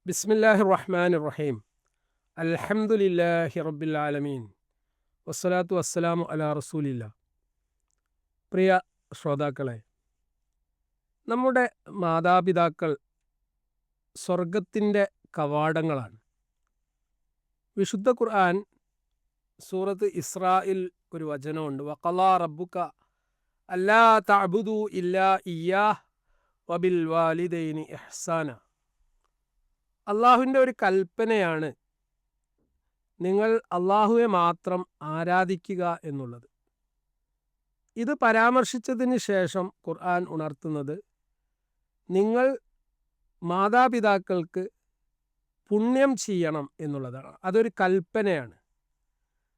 ബിസ്മില്ലാഹിർ റഹ്മാനിർ റഹീം. അൽഹംദുലില്ലാഹി റബ്ബിൽ ആലമീൻ. വസ്സലാത്തു വസ്സലാമു അലാ റസൂലില്ല. പ്രിയ ശ്രോതാക്കളെ, നമ്മുടെ മാതാപിതാക്കൾ സ്വർഗത്തിൻ്റെ കവാടങ്ങളാണ്. വിശുദ്ധ ഖുർആൻ സൂറത്ത് ഇസ്രായിൽ ഒരു വചനമുണ്ട്, വഖളാ റബ്ബുക അല്ലാ തഅബുദു ഇല്ലാ ഇയ്യാഹ് വബിൽ വാലിദൈനി ഇഹ്സാന. അള്ളാഹുവിൻ്റെ ഒരു കൽപ്പനയാണ് നിങ്ങൾ അള്ളാഹുവെ മാത്രം ആരാധിക്കുക എന്നുള്ളത്. ഇത് പരാമർശിച്ചതിന് ശേഷം ഖുർആൻ ഉണർത്തുന്നത് നിങ്ങൾ മാതാപിതാക്കൾക്ക് പുണ്യം ചെയ്യണം എന്നുള്ളതാണ്. അതൊരു കൽപ്പനയാണ്.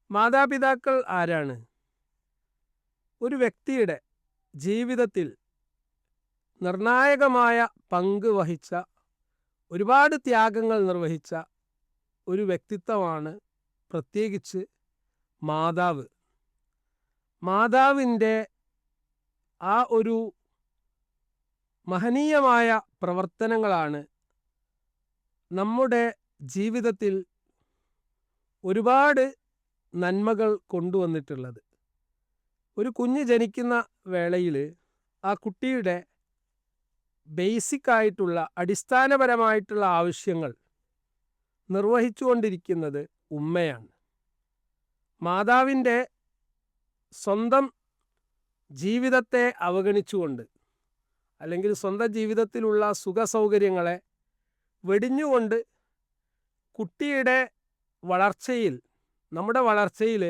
മാതാപിതാക്കൾ ആരാണ്? ഒരു വ്യക്തിയുടെ ജീവിതത്തിൽ നിർണായകമായ പങ്ക് വഹിച്ച, ഒരുപാട് ത്യാഗങ്ങൾ നിർവഹിച്ച ഒരു വ്യക്തിത്വമാണ് പ്രത്യേകിച്ച് മാതാവ്. മാതാവിൻ്റെ ആ ഒരു മഹനീയമായ പ്രവർത്തനങ്ങളാണ് നമ്മുടെ ജീവിതത്തിൽ ഒരുപാട് നന്മകൾ കൊണ്ടുവന്നിട്ടുള്ളത്. ഒരു കുഞ്ഞ് ജനിക്കുന്ന വേളയിൽ ആ കുട്ടിയുടെ ബേസിക്കായിട്ടുള്ള അടിസ്ഥാനപരമായിട്ടുള്ള ആവശ്യങ്ങൾ നിർവഹിച്ചുകൊണ്ടിരിക്കുന്നത് ഉമ്മയാണ്. മാതാവിൻ്റെ സ്വന്തം ജീവിതത്തെ അവഗണിച്ചുകൊണ്ട്, അല്ലെങ്കിൽ സ്വന്തം ജീവിതത്തിലുള്ള സുഖസൗകര്യങ്ങളെ വെടിഞ്ഞുകൊണ്ട് കുട്ടിയുടെ വളർച്ചയിൽ, നമ്മുടെ വളർച്ചയിൽ,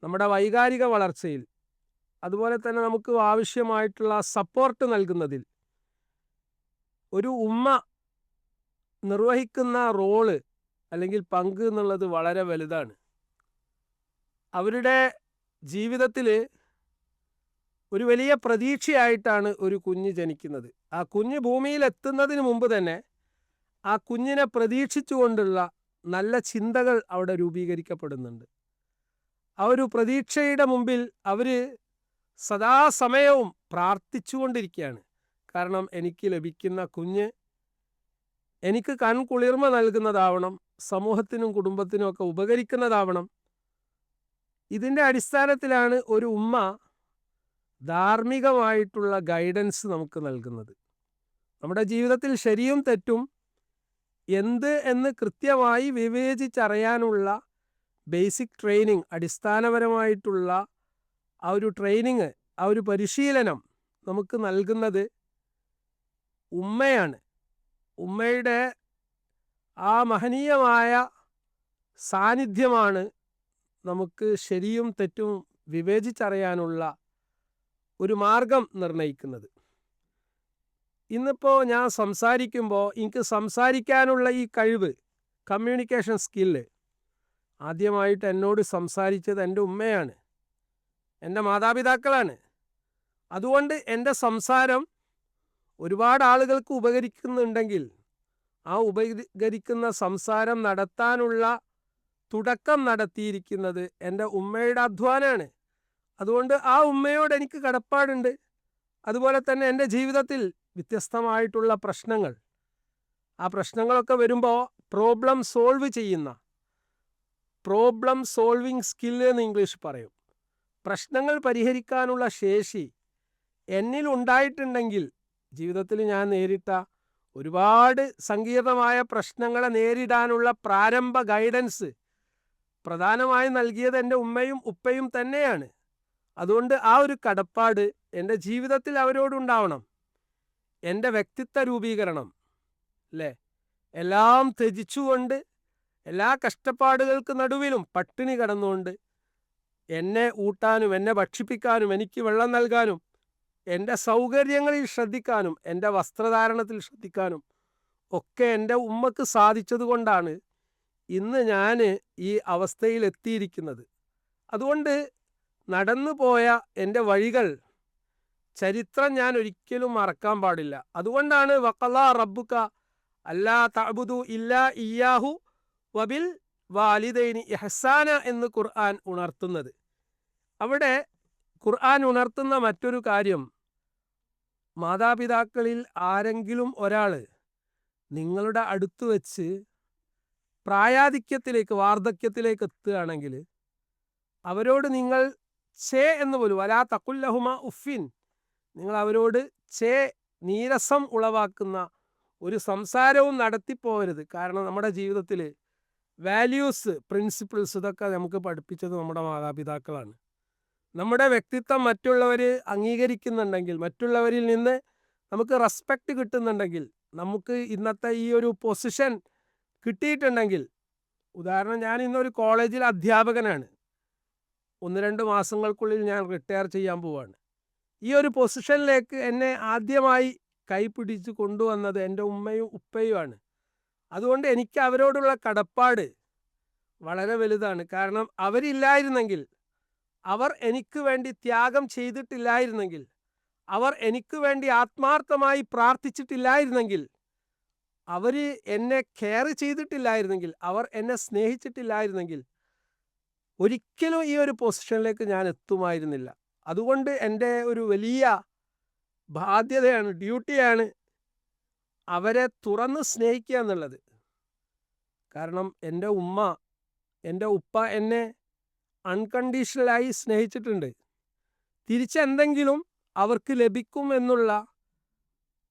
നമ്മുടെ വൈകാരിക വളർച്ചയിൽ, അതുപോലെ തന്നെ നമുക്ക് ആവശ്യമായിട്ടുള്ള സപ്പോർട്ട് നൽകുന്നതിൽ ഒരു ഉമ്മ നിർവഹിക്കുന്ന റോള് അല്ലെങ്കിൽ പങ്ക് എന്നുള്ളത് വളരെ വലുതാണ്. അവരുടെ ജീവിതത്തിൽ ഒരു വലിയ പ്രതീക്ഷയായിട്ടാണ് ഒരു കുഞ്ഞ് ജനിക്കുന്നത്. ആ കുഞ്ഞ് ഭൂമിയിൽ എത്തുന്നതിന് മുമ്പ് തന്നെ ആ കുഞ്ഞിനെ പ്രതീക്ഷിച്ചുകൊണ്ടുള്ള നല്ല ചിന്തകൾ അവിടെ രൂപീകരിക്കപ്പെടുന്നുണ്ട്. ആ ഒരു പ്രതീക്ഷയുടെ മുമ്പിൽ അവർ സദാസമയവും പ്രാർത്ഥിച്ചുകൊണ്ടിരിക്കുകയാണ്. കാരണം എനിക്ക് ലഭിക്കുന്ന കുഞ്ഞ് എനിക്ക് കൺകുളിർമ നൽകുന്നതാവണം, സമൂഹത്തിനും കുടുംബത്തിനും ഒക്കെ ഉപകരിക്കുന്നതാവണം. ഇതിൻ്റെ അടിസ്ഥാനത്തിലാണ് ഒരു ഉമ്മ ധാർമ്മികമായിട്ടുള്ള ഗൈഡൻസ് നമുക്ക് നൽകുന്നത്. നമ്മുടെ ജീവിതത്തിൽ ശരിയും തെറ്റും എന്ത് എന്ന് കൃത്യമായി വിവേചിച്ചറിയാനുള്ള ബേസിക് ട്രെയിനിങ്, അടിസ്ഥാനപരമായിട്ടുള്ള ആ ഒരു ട്രെയിനിങ്, ആ ഒരു പരിശീലനം നമുക്ക് നൽകുന്നത് ഉമ്മയാണ്. ഉമ്മയുടെ ആ മഹനീയമായ സാന്നിധ്യമാണ് നമുക്ക് ശരിയും തെറ്റും വിവേചിച്ചറിയാനുള്ള ഒരു മാർഗം നിർണയിക്കുന്നത്. ഇന്നിപ്പോൾ ഞാൻ സംസാരിക്കുമ്പോൾ എനിക്ക് സംസാരിക്കാനുള്ള ഈ കഴിവ്, കമ്മ്യൂണിക്കേഷൻ സ്കില്ല്, ആദ്യമായിട്ട് എന്നോട് സംസാരിച്ചത് എൻ്റെ ഉമ്മയാണ്, എൻ്റെ മാതാപിതാക്കളാണ്. അതുകൊണ്ട് എൻ്റെ സംസാരം ഒരുപാട് ആളുകൾക്ക് ഉപകരിക്കുന്നുണ്ടെങ്കിൽ ആ ഉപകരിക്കുന്ന സംസാരം നടത്താനുള്ള തുടക്കം നടത്തിയിരിക്കുന്നത് എൻ്റെ ഉമ്മയുടെ അധ്വാനമാണ്. അതുകൊണ്ട് ആ ഉമ്മയോട് എനിക്ക് കടപ്പാടുണ്ട്. അതുപോലെ തന്നെ എൻ്റെ ജീവിതത്തിൽ വ്യത്യസ്തമായിട്ടുള്ള പ്രശ്നങ്ങൾ, ആ പ്രശ്നങ്ങളൊക്കെ വരുമ്പോൾ പ്രോബ്ലം സോൾവിങ് സ്കില്ല് എന്ന് ഇംഗ്ലീഷ് പറയും. പ്രശ്നങ്ങൾ പരിഹരിക്കാനുള്ള ശേഷി എന്നിൽ ഉണ്ടായിട്ടുണ്ടെങ്കിൽ, ജീവിതത്തിൽ ഞാൻ നേരിട്ട ഒരുപാട് സങ്കീർണമായ പ്രശ്നങ്ങളെ നേരിടാനുള്ള പ്രാരംഭ ഗൈഡൻസ് പ്രധാനമായും നൽകിയത് എൻ്റെ ഉമ്മയും ഉപ്പയും തന്നെയാണ്. അതുകൊണ്ട് ആ ഒരു കടപ്പാട് എൻ്റെ ജീവിതത്തിൽ അവരോടുണ്ടാവണം. എൻ്റെ വ്യക്തിത്വ രൂപീകരണം, അല്ലേ, എല്ലാം ത്യജിച്ചുകൊണ്ട്, എല്ലാ കഷ്ടപ്പാടുകൾക്ക് നടുവിലും പട്ടിണി കിടന്നുകൊണ്ട് എന്നെ ഊട്ടാനും എന്നെ ഭക്ഷിപ്പിക്കാനും എനിക്ക് വെള്ളം നൽകാനും എൻ്റെ സൗകര്യങ്ങളിൽ ശ്രദ്ധിക്കാനും എൻ്റെ വസ്ത്രധാരണത്തിൽ ശ്രദ്ധിക്കാനും ഒക്കെ എൻ്റെ ഉമ്മക്ക് സാധിച്ചത് കൊണ്ടാണ് ഇന്ന് ഞാൻ ഈ അവസ്ഥയിൽ എത്തിയിരിക്കുന്നത്. അതുകൊണ്ട് നടന്നു പോയ എൻ്റെ വഴികൾ, ചരിത്രം ഞാൻ ഒരിക്കലും മറക്കാൻ പാടില്ല. അതുകൊണ്ടാണ് വഖളാ റബ്ബുക അല്ലാ തഅബുദു ഇല്ലാ ഇയ്യാഹു വബിൽ വാലിദൈനി ഇഹ്സാന എന്ന് ഖുർആൻ ഉണർത്തുന്നത്. അവിടെ ഖുർആൻ ഉണർത്തുന്ന മറ്റൊരു കാര്യം, മാതാപിതാക്കളിൽ ആരെങ്കിലും ഒരാൾ നിങ്ങളുടെ അടുത്ത് വെച്ച് പ്രായാധിക്യത്തിലേക്ക് വാർദ്ധക്യത്തിലേക്ക് എത്തുകയാണെങ്കിൽ അവരോട് നിങ്ങൾ ചേ എന്ന് പോലും വലാ തഖുല്ലഹുമ ഉഫിൻ, നിങ്ങൾ അവരോട് ചേ നീരസം ഉളവാക്കുന്ന ഒരു സംസാരവും നടത്തിപ്പോകരുത്. കാരണം നമ്മുടെ ജീവിതത്തിൽ വാല്യൂസ്, പ്രിൻസിപ്പിൾസ് ഇതൊക്കെ നമുക്ക് പഠിപ്പിച്ചത് നമ്മുടെ മാതാപിതാക്കളാണ്. നമ്മുടെ വ്യക്തിത്വം മറ്റുള്ളവർ അംഗീകരിക്കുന്നുണ്ടെങ്കിൽ, മറ്റുള്ളവരിൽ നിന്ന് നമുക്ക് റെസ്പെക്റ്റ് കിട്ടുന്നുണ്ടെങ്കിൽ, നമുക്ക് ഇന്നത്തെ ഈ ഒരു പൊസിഷൻ കിട്ടിയിട്ടുണ്ടെങ്കിൽ, ഉദാഹരണം ഞാൻ ഇന്നൊരു കോളേജിൽ അധ്യാപകനാണ്, 1-2 മാസങ്ങൾക്കുള്ളിൽ ഞാൻ റിട്ടയർ ചെയ്യാൻ പോവുകയാണ്. ഈ ഒരു പൊസിഷനിലേക്ക് എന്നെ ആദ്യമായി കൈപിടിച്ച് കൊണ്ടുവന്നത് എൻ്റെ ഉമ്മയും ഉപ്പയുമാണ്. അതുകൊണ്ട് എനിക്ക് അവരോടുള്ള കടപ്പാട് വളരെ വലുതാണ്. കാരണം അവരില്ലായിരുന്നെങ്കിൽ, അവർ എനിക്ക് വേണ്ടി ത്യാഗം ചെയ്തിട്ടില്ലായിരുന്നെങ്കിൽ, അവർ എനിക്ക് വേണ്ടി ആത്മാർത്ഥമായി പ്രാർത്ഥിച്ചിട്ടില്ലായിരുന്നെങ്കിൽ, അവർ എന്നെ കെയർ ചെയ്തിട്ടില്ലായിരുന്നെങ്കിൽ, അവർ എന്നെ സ്നേഹിച്ചിട്ടില്ലായിരുന്നെങ്കിൽ ഒരിക്കലും ഈ ഒരു പൊസിഷനിലേക്ക് ഞാൻ എത്തുമായിരുന്നില്ല. അതുകൊണ്ട് എൻ്റെ ഒരു വലിയ ബാധ്യതയാണ്, ഡ്യൂട്ടിയാണ് അവരെ തുറന്ന് സ്നേഹിക്കുക എന്നുള്ളത്. കാരണം എൻ്റെ ഉമ്മ, എൻ്റെ ഉപ്പ എന്നെ അൺകണ്ടീഷണലായി സ്നേഹിച്ചിട്ടുണ്ട്. തിരിച്ചെന്തെങ്കിലും അവർക്ക് ലഭിക്കും എന്നുള്ള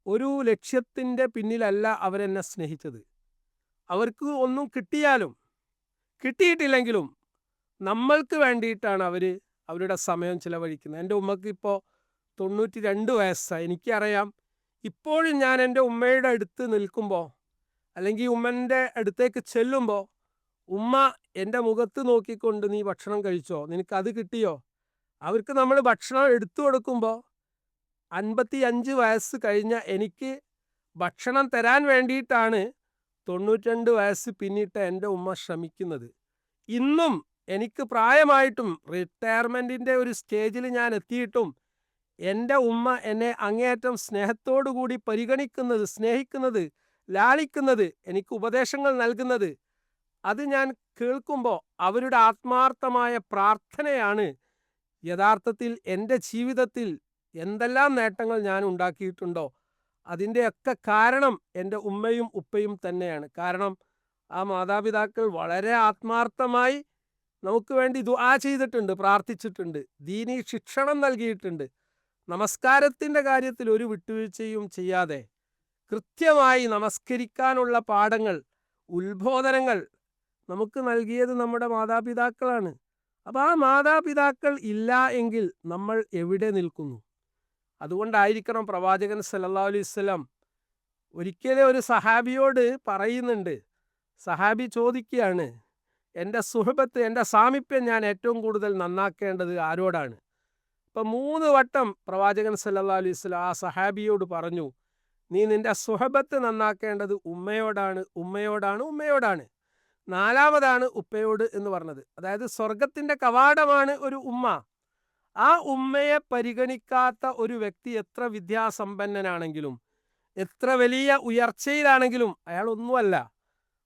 ഒരു ലക്ഷ്യത്തിൻ്റെ പിന്നിലല്ല അവരെന്നെ സ്നേഹിച്ചത്. അവർക്ക് ഒന്നും കിട്ടിയാലും കിട്ടിയിട്ടില്ലെങ്കിലും നമ്മൾക്ക് വേണ്ടിയിട്ടാണ് അവർ അവരുടെ സമയം ചിലവഴിക്കുന്നത്. എൻ്റെ ഉമ്മക്ക് ഇപ്പോൾ 92 വയസ്സായി. എനിക്കറിയാം, ഇപ്പോഴും ഞാൻ എൻ്റെ ഉമ്മയുടെ അടുത്ത് നിൽക്കുമ്പോൾ അല്ലെങ്കിൽ ഉമ്മൻ്റെ അടുത്തേക്ക് ചെല്ലുമ്പോൾ ഉമ്മ എൻ്റെ മുഖത്ത് നോക്കിക്കൊണ്ട് നീ ഭക്ഷണം കഴിച്ചോ, നിനക്കത് കിട്ടിയോ. അവർക്ക് നമ്മൾ ഭക്ഷണം എടുത്തു കൊടുക്കുമ്പോൾ 55 വയസ്സ് കഴിഞ്ഞ എനിക്ക് ഭക്ഷണം തരാൻ വേണ്ടിയിട്ടാണ് 92 വയസ്സ് പിന്നിട്ട് എൻ്റെ ഉമ്മ ശ്രമിക്കുന്നത്. ഇന്നും എനിക്ക് പ്രായമായിട്ടും റിട്ടയർമെൻറ്റിൻ്റെ ഒരു സ്റ്റേജിൽ ഞാൻ എത്തിയിട്ടും എൻ്റെ ഉമ്മ എന്നെ അങ്ങേയറ്റം സ്നേഹത്തോടു കൂടി പരിഗണിക്കുന്നത്, സ്നേഹിക്കുന്നത്, ലാളിക്കുന്നത്, എനിക്ക് ഉപദേശങ്ങൾ നൽകുന്നത്, അത് ഞാൻ കേൾക്കുമ്പോൾ അവരുടെ ആത്മാർത്ഥമായ പ്രാർത്ഥനയാണ് യഥാർത്ഥത്തിൽ എൻ്റെ ജീവിതത്തിൽ എന്തെല്ലാം നേട്ടങ്ങൾ ഞാൻ ഉണ്ടാക്കിയിട്ടുണ്ടോ അതിൻ്റെയൊക്കെ കാരണം എൻ്റെ ഉമ്മയും ഉപ്പയും തന്നെയാണ്. കാരണം ആ മാതാപിതാക്കൾ വളരെ ആത്മാർത്ഥമായി നമുക്ക് വേണ്ടി ദുആ ചെയ്തിട്ടുണ്ട്, പ്രാർത്ഥിച്ചിട്ടുണ്ട്, ദീനീ ശിക്ഷണം നൽകിയിട്ടുണ്ട്. നമസ്കാരത്തിൻ്റെ കാര്യത്തിൽ ഒരു വിട്ടുവീഴ്ചയും ചെയ്യാതെ കൃത്യമായി നമസ്കരിക്കാനുള്ള പാഠങ്ങൾ, ഉത്ബോധനങ്ങൾ നമുക്ക് നൽകിയത് നമ്മുടെ മാതാപിതാക്കളാണ്. അപ്പോൾ ആ മാതാപിതാക്കൾ ഇല്ല എങ്കിൽ നമ്മൾ എവിടെ നിൽക്കുന്നു? അതുകൊണ്ടായിരിക്കണം പ്രവാചകൻ സല്ലല്ലാഹു അലൈഹി വസല്ലം ഒരിക്കലും ഒരു സഹാബിയോട് പറയുന്നുണ്ട്. സഹാബി ചോദിക്കുകയാണ്, എൻ്റെ സുഹബത്ത്, എൻ്റെ സാമീപ്യം ഞാൻ ഏറ്റവും കൂടുതൽ നന്നാക്കേണ്ടത് ആരോടാണ്? ഇപ്പം 3 വട്ടം പ്രവാചകൻ സല്ലല്ലാഹു അലൈഹി വസല്ലം ആ സഹാബിയോട് പറഞ്ഞു, നീ നിൻ്റെ സുഹബത്ത് നന്നാക്കേണ്ടത് ഉമ്മയോടാണ്, ഉമ്മയോടാണ്, ഉമ്മയോടാണ്. 4-മതാണ് ഉപ്പയോട് എന്ന് പറഞ്ഞത്. അതായത് സ്വർഗത്തിൻ്റെ കവാടമാണ് ഒരു ഉമ്മ. ആ ഉമ്മയെ പരിഗണിക്കാത്ത ഒരു വ്യക്തി എത്ര വിദ്യാസമ്പന്നനാണെങ്കിലും എത്ര വലിയ ഉയർച്ചയിലാണെങ്കിലും അയാൾ ഒന്നുമല്ല.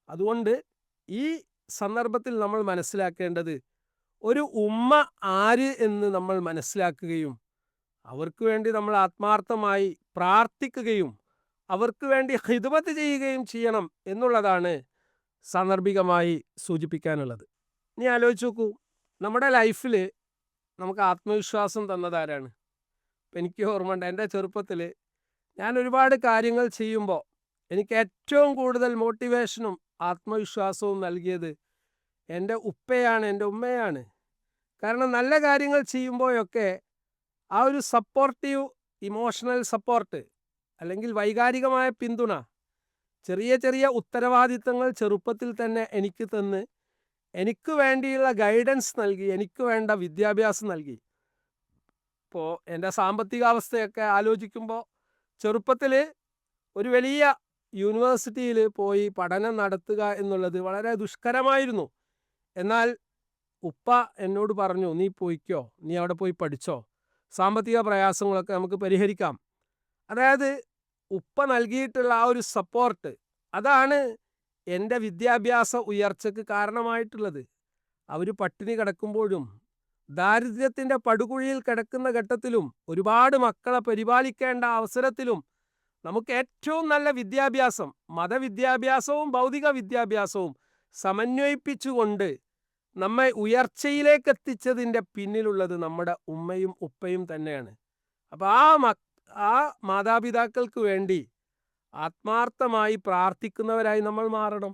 അതുകൊണ്ട് ഈ സന്ദർഭത്തിൽ നമ്മൾ മനസ്സിലാക്കേണ്ടത് ഒരു ഉമ്മ ആര് എന്ന് നമ്മൾ മനസ്സിലാക്കുകയും അവർക്ക് വേണ്ടി നമ്മൾ ആത്മാർത്ഥമായി പ്രാർത്ഥിക്കുകയും അവർക്ക് വേണ്ടി ഖിദ്മത്ത് ചെയ്യുകയും ചെയ്യണം എന്നുള്ളതാണ് സാന്ദർഭികമായി സൂചിപ്പിക്കാനുള്ളത്. ഇനി ആലോചിച്ച് നോക്കൂ, നമ്മുടെ ലൈഫിൽ നമുക്ക് ആത്മവിശ്വാസം തന്നതാരാണ്? ഇപ്പം എനിക്ക് ഓർമ്മയുണ്ട്, എൻ്റെ ചെറുപ്പത്തിൽ ഞാൻ ഒരുപാട് കാര്യങ്ങൾ ചെയ്യുമ്പോൾ എനിക്ക് ഏറ്റവും കൂടുതൽ മോട്ടിവേഷനും ആത്മവിശ്വാസവും നൽകിയത് എൻ്റെ ഉപ്പയാണ്, എൻ്റെ ഉമ്മയാണ്. കാരണം നല്ല കാര്യങ്ങൾ ചെയ്യുമ്പോഴൊക്കെ ആ ഒരു സപ്പോർട്ടീവ് ഇമോഷണൽ സപ്പോർട്ട് അല്ലെങ്കിൽ വൈകാരികമായ പിന്തുണ, ചെറിയ ചെറിയ ഉത്തരവാദിത്തങ്ങൾ ചെറുപ്പത്തിൽ തന്നെ എനിക്ക് തന്ന് എനിക്ക് വേണ്ടിയുള്ള ഗൈഡൻസ് നൽകി, എനിക്ക് വേണ്ട വിദ്യാഭ്യാസം നൽകി. ഇപ്പോൾ എൻ്റെ സാമ്പത്തികാവസ്ഥയൊക്കെ ആലോചിക്കുമ്പോൾ ചെറുപ്പത്തിൽ ഒരു വലിയ യൂണിവേഴ്സിറ്റിയിൽ പോയി പഠനം നടത്തുക എന്നുള്ളത് വളരെ ദുഷ്കരമായിരുന്നു. എന്നാൽ ഉപ്പ എന്നോട് പറഞ്ഞു, നീ പോയിക്കോ, നീ അവിടെ പോയി പഠിച്ചോ, സാമ്പത്തിക പ്രയാസങ്ങളൊക്കെ നമുക്ക് പരിഹരിക്കാം. അതായത് ഉപ്പ നൽകിയിട്ടുള്ള ആ ഒരു സപ്പോർട്ട്, അതാണ് എൻ്റെ വിദ്യാഭ്യാസ ഉയർച്ചയ്ക്ക് കാരണമായിട്ടുള്ളത്. അവർ പട്ടിണി കിടക്കുമ്പോഴും ദാരിദ്ര്യത്തിൻ്റെ പടുകുഴിയിൽ കിടക്കുന്ന ഘട്ടത്തിലും ഒരുപാട് മക്കളെ പരിപാലിക്കേണ്ട അവസരത്തിലും നമുക്ക് ഏറ്റവും നല്ല വിദ്യാഭ്യാസം, മതവിദ്യാഭ്യാസവും ഭൗതിക വിദ്യാഭ്യാസവും സമന്വയിപ്പിച്ചുകൊണ്ട് നമ്മെ ഉയർച്ചയിലേക്ക് എത്തിച്ചതിൻ്റെ പിന്നിലുള്ളത് നമ്മുടെ ഉമ്മയും ഉപ്പയും തന്നെയാണ്. അപ്പോൾ ആ മാതാപിതാക്കൾക്ക് വേണ്ടി ആത്മാർത്ഥമായി പ്രാർത്ഥിക്കുന്നവരായി നമ്മൾ മാറണം.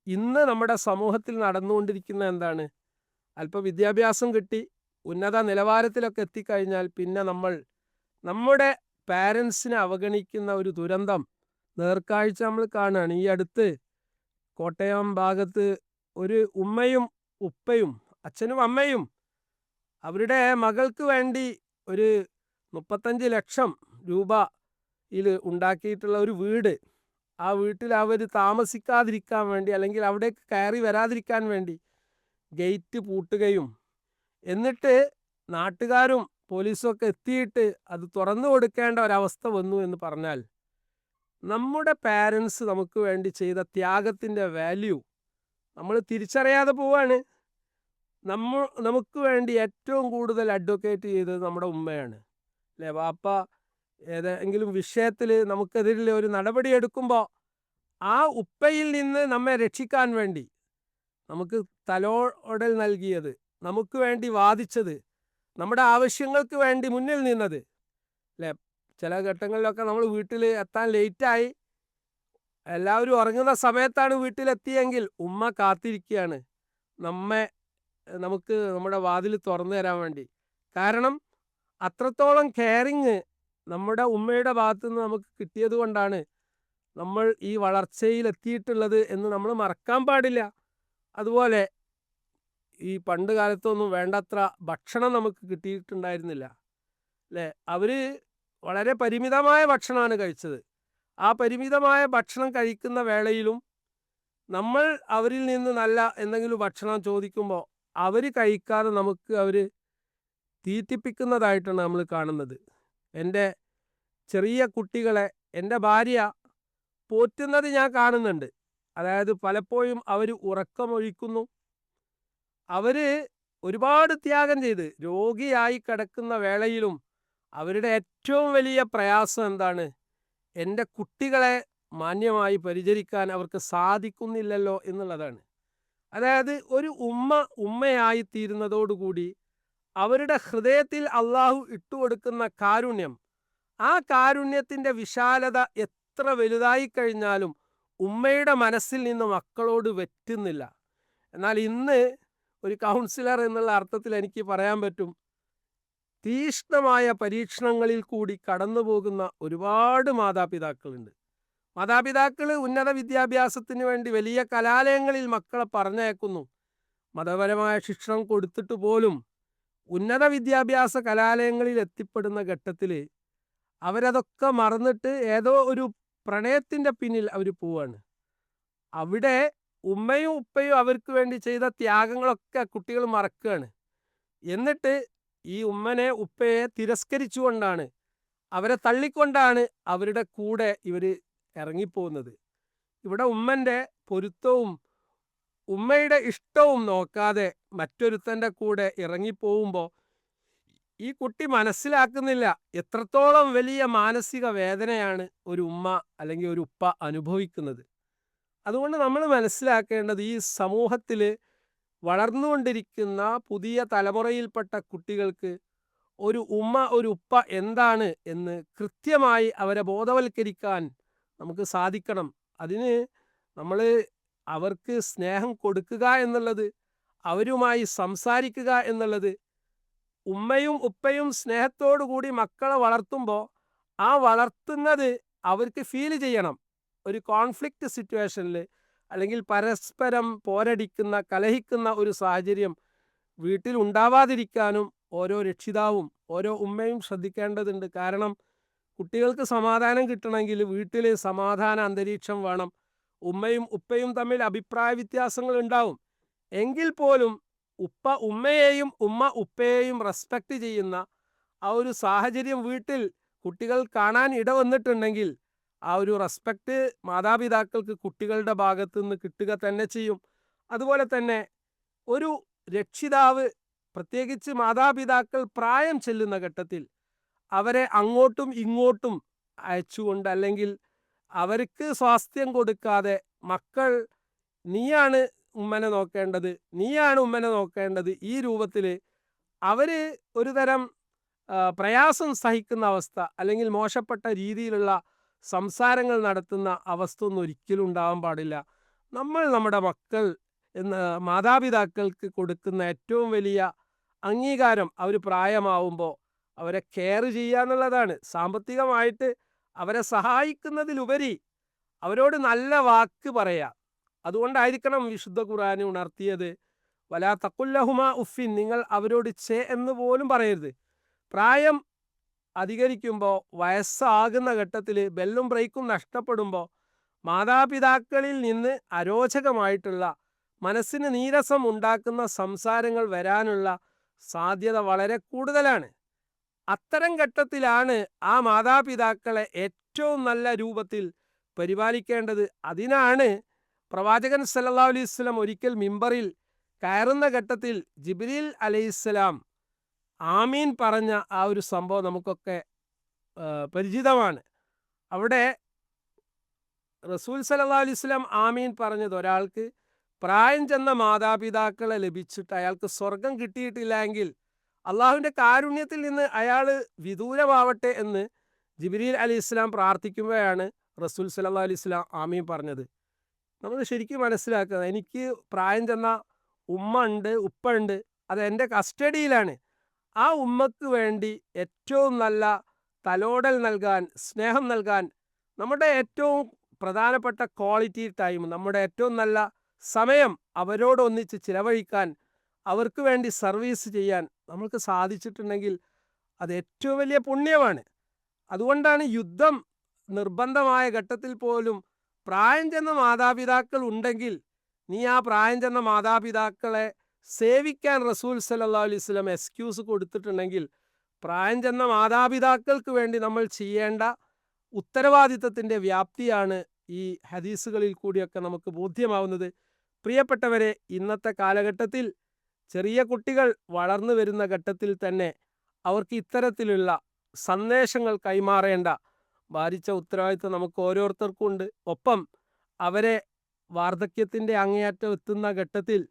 ഇന്ന് നമ്മുടെ സമൂഹത്തിൽ നടന്നുകൊണ്ടിരിക്കുന്ന എന്താണ്? അല്പം വിദ്യാഭ്യാസം കിട്ടി ഉന്നത നിലവാരത്തിലൊക്കെ എത്തിക്കഴിഞ്ഞാൽ പിന്നെ നമ്മുടെ പാരൻസിനെ അവഗണിക്കുന്ന ഒരു ദുരന്തം നേർക്കാഴ്ച നമ്മൾ കാണുകയാണ്. ഈ അടുത്ത് കോട്ടയം ഭാഗത്ത് ഒരു ഉമ്മയും ഉപ്പയും, അച്ഛനും അമ്മയും, അവരുടെ മകൾക്ക് വേണ്ടി ഒരു 35 ലക്ഷം രൂപയിൽ ഉണ്ടാക്കിയിട്ടുള്ള ഒരു വീട്, ആ വീട്ടിൽ അവർ താമസിക്കാതിരിക്കാൻ വേണ്ടി, അല്ലെങ്കിൽ അവിടേക്ക് കയറി വരാതിരിക്കാൻ വേണ്ടി ഗേറ്റ് പൂട്ടുകയും എന്നിട്ട് നാട്ടുകാരും പോലീസും ഒക്കെ എത്തിയിട്ട് അത് തുറന്നു കൊടുക്കേണ്ട ഒരവസ്ഥ വന്നു എന്ന് പറഞ്ഞാൽ, നമ്മുടെ പാരൻസ് നമുക്ക് വേണ്ടി ചെയ്ത ത്യാഗത്തിൻ്റെ വാല്യൂ നമ്മൾ തിരിച്ചറിയാതെ പോവാണ്. നമുക്ക് വേണ്ടി ഏറ്റവും കൂടുതൽ അഡ്വക്കേറ്റ് ചെയ്തത് നമ്മുടെ ഉമ്മയാണ്, അല്ലേ? വാപ്പ ഏതെങ്കിലും വിഷയത്തിൽ നമുക്കെതിരെ ഒരു നടപടി എടുക്കുമ്പോൾ ആ ഉപ്പയിൽ നിന്ന് നമ്മെ രക്ഷിക്കാൻ വേണ്ടി നമുക്ക് തലോടൽ നൽകിയത്, നമുക്ക് വേണ്ടി വാദിച്ചത്, നമ്മുടെ ആവശ്യങ്ങൾക്ക് വേണ്ടി മുന്നിൽ നിന്നത്, അല്ലേ? ചില ഘട്ടങ്ങളിലൊക്കെ നമ്മൾ വീട്ടിൽ എത്താൻ ലേറ്റായി, എല്ലാവരും ഉറങ്ങുന്ന സമയത്താണ് വീട്ടിലെത്തിയെങ്കിൽ ഉമ്മ കാത്തിരിക്കുകയാണ് നമുക്ക് നമ്മുടെ വാതിൽ തുറന്നു തരാൻ വേണ്ടി. കാരണം അത്രത്തോളം കെയറിങ് നമ്മുടെ ഉമ്മയുടെ ഭാഗത്തു നിന്ന് നമുക്ക് കിട്ടിയത് കൊണ്ടാണ് നമ്മൾ ഈ വളർച്ചയിൽ എത്തിയിട്ടുള്ളത് എന്ന് നമ്മൾ മറക്കാൻ പാടില്ല. അതുപോലെ ഈ പണ്ട് കാലത്തൊന്നും വേണ്ടത്ര ഭക്ഷണം നമുക്ക് കിട്ടിയിട്ടുണ്ടായിരുന്നില്ല, അല്ലേ? അവർ വളരെ പരിമിതമായ ഭക്ഷണമാണ് കഴിച്ചത്. ആ പരിമിതമായ ഭക്ഷണം കഴിക്കുന്ന വേളയിലും നമ്മൾ അവരിൽ നിന്ന് നല്ല എന്തെങ്കിലും ഭക്ഷണം ചോദിക്കുമ്പോൾ അവർ കഴിക്കാതെ അവർ തീറ്റിപ്പിക്കുന്നതായിട്ടാണ് നമ്മൾ കാണുന്നത്. എൻ്റെ ചെറിയ കുട്ടികളെ എൻ്റെ ഭാര്യ പോറ്റുന്നത് ഞാൻ കാണുന്നുണ്ട്. അതായത് പലപ്പോഴും അവർ ഉറക്കമൊഴിക്കുന്നു. അവർ ഒരുപാട് ത്യാഗം ചെയ്ത് രോഗിയായി കിടക്കുന്ന വേളയിലും അവരുടെ ഏറ്റവും വലിയ പ്രയാസം എന്താണ്? എൻ്റെ കുട്ടികളെ മാന്യമായി പരിചരിക്കാൻ അവർക്ക് സാധിക്കുന്നില്ലല്ലോ എന്നുള്ളതാണ്. അതായത് ഒരു ഉമ്മയായി തീരുന്നതോടുകൂടി അവരുടെ ഹൃദയത്തിൽ അള്ളാഹു ഇട്ടുകൊടുക്കുന്ന കാരുണ്യം, ആ കാരുണ്യത്തിൻ്റെ വിശാലത എത്ര വലുതായി കഴിഞ്ഞാലും ഉമ്മയുടെ മനസ്സിൽ നിന്ന് മക്കളോട് വെറ്റുന്നില്ല. എന്നാൽ ഇന്ന് ഒരു കൗൺസിലർ എന്നുള്ള അർത്ഥത്തിൽ എനിക്ക് പറയാൻ പറ്റും, തീക്ഷ്ണമായ പരീക്ഷണങ്ങളിൽ കൂടി കടന്നു പോകുന്ന ഒരുപാട് മാതാപിതാക്കളുണ്ട്. മാതാപിതാക്കൾ ഉന്നത വിദ്യാഭ്യാസത്തിന് വേണ്ടി വലിയ കലാലയങ്ങളിൽ മക്കളെ പറഞ്ഞയക്കുന്നു. മതപരമായ ശിക്ഷണം കൊടുത്തിട്ട് പോലും ഉന്നത വിദ്യാഭ്യാസ കലാലയങ്ങളിൽ എത്തിപ്പെടുന്ന ഘട്ടത്തിൽ അവരതൊക്കെ മറന്നിട്ട് ഏതോ ഒരു പ്രണയത്തിൻ്റെ പിന്നിൽ അവർ പോവാണ്. അവിടെ ഉമ്മയും ഉപ്പയും അവർക്ക് വേണ്ടി ചെയ്ത ത്യാഗങ്ങളൊക്കെ കുട്ടികൾ മറക്കുകയാണ്. എന്നിട്ട് ഈ ഉമ്മനെ ഉപ്പയെ തിരസ്കരിച്ചുകൊണ്ടാണ്, അവരെ തള്ളിക്കൊണ്ടാണ് അവരുടെ കൂടെ ഇവർ ഇറങ്ങിപ്പോകുന്നത്. ഇവിടെ ഉമ്മൻ്റെ പൊരുത്തവും ഉമ്മയുടെ ഇഷ്ടവും നോക്കാതെ മറ്റൊരുത്തൻ്റെ കൂടെ ഇറങ്ങിപ്പോകുമ്പോൾ ഈ കുട്ടി മനസ്സിലാക്കുന്നില്ല എത്രത്തോളം വലിയ മാനസിക വേദനയാണ് ഒരു ഉമ്മ അല്ലെങ്കിൽ ഒരു ഉപ്പ അനുഭവിക്കുന്നത്. അതുകൊണ്ട് നമ്മൾ മനസ്സിലാക്കേണ്ടത്, ഈ സമൂഹത്തിൽ വളർന്നുകൊണ്ടിരിക്കുന്ന പുതിയ തലമുറയിൽപ്പെട്ട കുട്ടികൾക്ക് ഒരു ഉമ്മ ഒരു ഉപ്പ എന്താണ് എന്ന് കൃത്യമായി അവരെ ബോധവൽക്കരിക്കാൻ നമുക്ക് സാധിക്കണം. അതിന് നമ്മൾ അവർക്ക് സ്നേഹം കൊടുക്കുക എന്നുള്ളത്, അവരുമായി സംസാരിക്കുക എന്നുള്ളത്, ഉമ്മയും ഉപ്പയും സ്നേഹത്തോടു കൂടി മക്കളെ വളർത്തുമ്പോൾ ആ വളർത്തുന്നത് അവർക്ക് ഫീൽ ചെയ്യണം. ഒരു കോൺഫ്ലിക്റ്റ് സിറ്റുവേഷനിൽ അല്ലെങ്കിൽ പരസ്പരം പോരടിക്കുന്ന കലഹിക്കുന്ന ഒരു സാഹചര്യം വീട്ടിൽ ഉണ്ടാവാതിരിക്കാനും ഓരോ രക്ഷിതാവും ഓരോ ഉമ്മയും ശ്രദ്ധിക്കേണ്ടതുണ്ട്. കാരണം കുട്ടികൾക്ക് സമാധാനം കിട്ടണമെങ്കിൽ വീട്ടിൽ സമാധാന അന്തരീക്ഷം വേണം. ഉമ്മയും ഉപ്പയും തമ്മിൽ അഭിപ്രായ വ്യത്യാസങ്ങൾ ഉണ്ടാവും. എങ്കിൽ പോലും ഉപ്പ ഉമ്മയെയും ഉമ്മ ഉപ്പയെയും റെസ്പെക്റ്റ് ചെയ്യുന്ന ആ ഒരു സാഹചര്യം വീട്ടിൽ കുട്ടികൾ കാണാൻ ഇടവന്നിട്ടുണ്ടെങ്കിൽ ആ ഒരു റെസ്പെക്റ്റ് മാതാപിതാക്കൾക്ക് കുട്ടികളുടെ ഭാഗത്തു നിന്ന് കിട്ടുക തന്നെ ചെയ്യും. അതുപോലെ തന്നെ ഒരു രക്ഷിതാവ്, പ്രത്യേകിച്ച് മാതാപിതാക്കൾ പ്രായം ചെല്ലുന്ന ഘട്ടത്തിൽ അവരെ അങ്ങോട്ടും ഇങ്ങോട്ടും അയച്ചുകൊണ്ട്, അല്ലെങ്കിൽ അവർക്ക് സ്വാസ്ഥ്യം കൊടുക്കാതെ, മക്കൾ നീയാണ് ഉമ്മനെ നോക്കേണ്ടത്, നീയാണ് ഉമ്മനെ നോക്കേണ്ടത്, ഈ രൂപത്തിൽ അവർ ഒരു തരം പ്രയാസം സഹിക്കുന്ന അവസ്ഥ, അല്ലെങ്കിൽ മോശപ്പെട്ട രീതിയിലുള്ള സംസാരങ്ങൾ നടത്തുന്ന അവസ്ഥ ഒന്നും ഒരിക്കലും ഉണ്ടാവാൻ പാടില്ല. നമ്മൾ നമ്മുടെ മക്കൾ എന്ന മാതാപിതാക്കൾക്ക് കൊടുക്കുന്ന ഏറ്റവും വലിയ അംഗീകാരം അവർ പ്രായമാവുമ്പോൾ അവരെ കെയർ ചെയ്യുക എന്നുള്ളതാണ്. സാമ്പത്തികമായിട്ട് അവരെ സഹായിക്കുന്നതിലുപരി അവരോട് നല്ല വാക്ക് പറയുക. അതുകൊണ്ടായിരിക്കണം വിശുദ്ധ ഖുർആൻ ഉണർത്തിയത്, വലാ തഖുല്ലഹുമ ഉഫിൻ, നിങ്ങൾ അവരോട് ചെ എന്ന് പോലും പറയരുത്. പ്രായം അധികരിക്കുമ്പോൾ, വയസ്സാകുന്ന ഘട്ടത്തിൽ ബെല്ലും ബ്രേക്കും നഷ്ടപ്പെടുമ്പോൾ മാതാപിതാക്കളിൽ നിന്ന് അരോചകമായിട്ടുള്ള, മനസ്സിന് നീരസം ഉണ്ടാക്കുന്ന സംസാരങ്ങൾ വരാനുള്ള സാധ്യത വളരെ കൂടുതലാണ്. അത്തരം ഘട്ടത്തിലാണ് ആ മാതാപിതാക്കളെ ഏറ്റവും നല്ല രൂപത്തിൽ പരിപാലിക്കേണ്ടത്. അതിനാണ് പ്രവാചകൻ സല്ലല്ലാഹു അലൈഹി വസല്ലം ഒരിക്കൽ മിമ്പറിൽ കയറുന്ന ഘട്ടത്തിൽ ജിബ്രീൽ അലൈഹിസ്സലാം ആമീൻ പറഞ്ഞ ആ ഒരു സംഭവം നമുക്കൊക്കെ പരിചിതമാണ്. അവിടെ റസൂൽ സല്ലല്ലാഹു അലൈഹി വസല്ലം ആമീൻ പറഞ്ഞത്, ഒരാൾക്ക് പ്രായം ചെന്ന മാതാപിതാക്കളെ ലഭിച്ചിട്ട് അയാൾക്ക് സ്വർഗം കിട്ടിയിട്ടില്ല എങ്കിൽ അള്ളാഹുവിൻ്റെ കാരുണ്യത്തിൽ നിന്ന് അയാൾ വിദൂരമാവട്ടെ എന്ന് ജിബ്രീൽ അലൈഹിസ്സലാം പ്രാർത്ഥിക്കുമ്പോഴാണ് റസൂൽ സല്ലല്ലാഹു അലൈഹി വസല്ലം ആമീൻ പറഞ്ഞത്. നമ്മൾ ശരിക്കും മനസ്സിലാക്കുക, എനിക്ക് പ്രായം ചെന്ന ഉമ്മ ഉണ്ട്, ഉപ്പ ഉണ്ട്, അത് എൻ്റെ കസ്റ്റഡിയിലാണ്. ആ ഉമ്മക്ക് വേണ്ടി ഏറ്റവും നല്ല തലോടൽ നൽകാൻ, സ്നേഹം നൽകാൻ, നമ്മുടെ ഏറ്റവും പ്രധാനപ്പെട്ട ക്വാളിറ്റി ടൈം, നമ്മുടെ ഏറ്റവും നല്ല സമയം അവരോടൊന്നിച്ച് ചിലവഴിക്കാൻ, അവർക്ക് വേണ്ടി സർവീസ് ചെയ്യാൻ നമ്മൾക്ക് സാധിച്ചിട്ടുണ്ടെങ്കിൽ അത് ഏറ്റവും വലിയ പുണ്യമാണ്. അതുകൊണ്ടാണ് യുദ്ധം നിർബന്ധമായ ഘട്ടത്തിൽ പോലും പ്രായം ചെന്ന മാതാപിതാക്കൾ ഉണ്ടെങ്കിൽ നീ ആ പ്രായം ചെന്ന മാതാപിതാക്കളെ സേവിക്കാൻ റസൂൽ സല്ലല്ലാഹു അലൈഹി വസല്ലം എക്സ്ക്യൂസ് കൊടുത്തിട്ടുണ്ടെങ്കിൽ, പ്രായം ചെന്ന മാതാപിതാക്കൾക്ക് വേണ്ടി നമ്മൾ ചെയ്യേണ്ട ഉത്തരവാദിത്തത്തിൻ്റെ വ്യാപ്തിയാണ് ഈ ഹദീസുകളിൽ കൂടിയൊക്കെ നമുക്ക് ബോധ്യമാവുന്നത്. പ്രിയപ്പെട്ടവരെ, ഇന്നത്തെ കാലഘട്ടത്തിൽ ചെറിയ കുട്ടികൾ വളർന്നു വരുന്ന ഘട്ടത്തിൽ തന്നെ അവർക്ക് ഇത്തരത്തിലുള്ള സന്ദേശങ്ങൾ കൈമാറേണ്ട ഭാരിച്ച ഉത്തരവാദിത്വം നമുക്ക് ഓരോരുത്തർക്കും ഉണ്ട്. ഒപ്പം അവരെ വാർദ്ധക്യത്തിൻ്റെ അങ്ങേയറ്റം എത്തുന്ന ഘട്ടത്തിൽ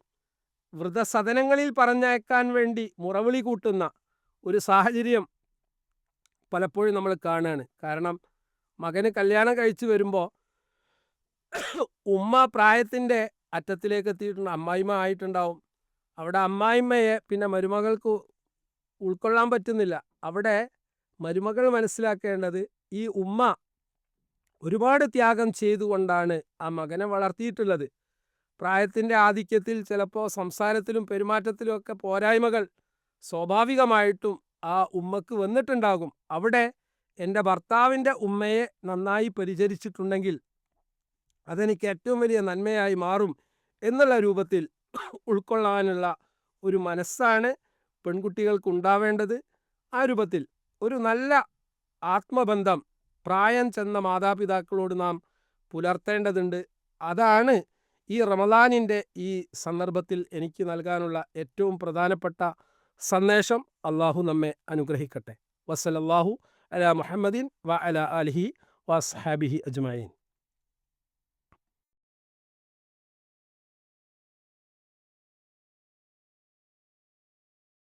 വൃദ്ധസദനങ്ങളിൽ പറഞ്ഞയക്കാൻ വേണ്ടി മുറവിളി കൂട്ടുന്ന ഒരു സാഹചര്യം പലപ്പോഴും നമ്മൾ കാണുകയാണ്. കാരണം മകന് കല്യാണം കഴിച്ചു വരുമ്പോൾ ഉമ്മ പ്രായത്തിൻ്റെ അറ്റത്തിലേക്ക് എത്തിയിട്ടുണ്ട്, അമ്മായിമ്മ ആയിട്ടുണ്ടാവും. അവിടെ അമ്മായിമ്മയെ പിന്നെ മരുമകൾക്ക് ഉൾക്കൊള്ളാൻ പറ്റുന്നില്ല. അവിടെ മരുമകൾ മനസ്സിലാക്കേണ്ടത്, ഈ ഉമ്മ ഒരുപാട് ത്യാഗം ചെയ്തുകൊണ്ടാണ് ആ മകനെ വളർത്തിയിട്ടുള്ളത്. പ്രായത്തിൻ്റെ ആധിക്യത്തിൽ ചിലപ്പോൾ സംസാരത്തിലും പെരുമാറ്റത്തിലും ഒക്കെ പോരായ്മകൾ സ്വാഭാവികമായിട്ടും ആ ഉമ്മക്ക് വന്നിട്ടുണ്ടാകും. അവിടെ എൻ്റെ ഭർത്താവിൻ്റെ ഉമ്മയെ നന്നായി പരിചരിച്ചിട്ടുണ്ടെങ്കിൽ അതെനിക്ക് ഏറ്റവും വലിയ നന്മയായി മാറും എന്നുള്ള രൂപത്തിൽ ഉൾക്കൊള്ളാനുള്ള ഒരു മനസ്സാണ് പെൺകുട്ടികൾക്ക് ഉണ്ടാവേണ്ടത്. ആ രൂപത്തിൽ ഒരു നല്ല ആത്മബന്ധം പ്രായം ചെന്ന മാതാപിതാക്കളോട് നാം പുലർത്തേണ്ടതുണ്ട്. അതാണ് ഈ റമദാനിൻ്റെ ഈ സന്ദർഭത്തിൽ എനിക്ക് നൽകാനുള്ള ഏറ്റവും പ്രധാനപ്പെട്ട സന്ദേശം. അള്ളാഹു നമ്മെ അനുഗ്രഹിക്കട്ടെ. വസ്സലല്ലാഹു അലാ മുഹമ്മദിൻ വ അലാ ആലിഹി വസ്ഹാബിഹി അജ്മഈൻ.